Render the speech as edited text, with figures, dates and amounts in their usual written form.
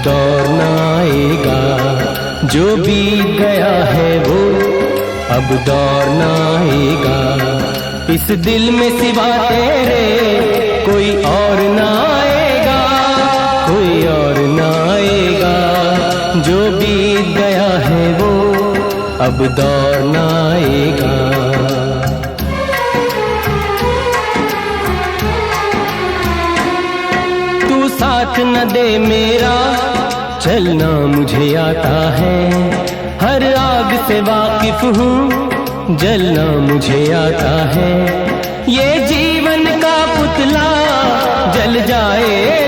दौर न आएगा। जो बीत गया है वो अब दौर न आएगा। इस दिल में सिवा तेरे कोई और न आएगा, कोई और न आएगा। जो बीत गया है वो अब दौर न आएगा। तू साथ न दे मेरा, चलना मुझे आता है। हर आग से वाकिफ हूँ, जलना मुझे आता है। ये जीवन का पुतला जल जाए